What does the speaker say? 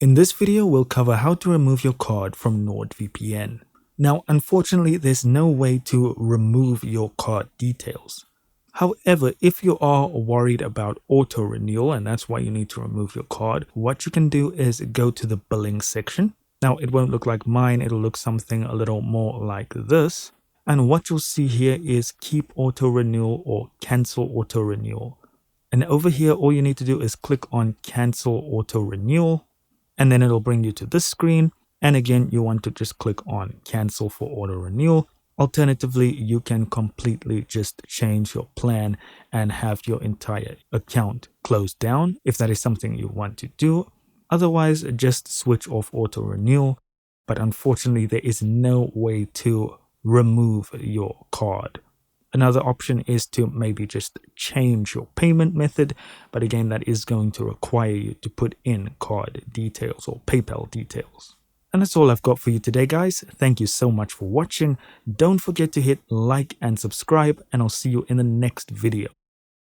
In this video, we'll cover how to remove your card from NordVPN. Now, unfortunately, there's no way to remove your card details. However, if you are worried about auto renewal and that's why you need to remove your card, what you can do is go to the billing section. Now, it won't look like mine, it'll look something a little more like this. And what you'll see here is keep auto renewal or cancel auto renewal. And over here, all you need to do is click on cancel auto renewal. And then it'll bring you to this screen. And again, you want to just click on cancel for auto renewal. Alternatively, you can completely just change your plan and have your entire account closed down if that is something you want to do. Otherwise, just switch off auto renewal. But unfortunately, there is no way to remove your card. Another option is to maybe just change your payment method, but again, that is going to require you to put in card details or PayPal details. And that's all I've got for you today, guys. Thank you so much for watching. Don't forget to hit like and subscribe, and I'll see you in the next video.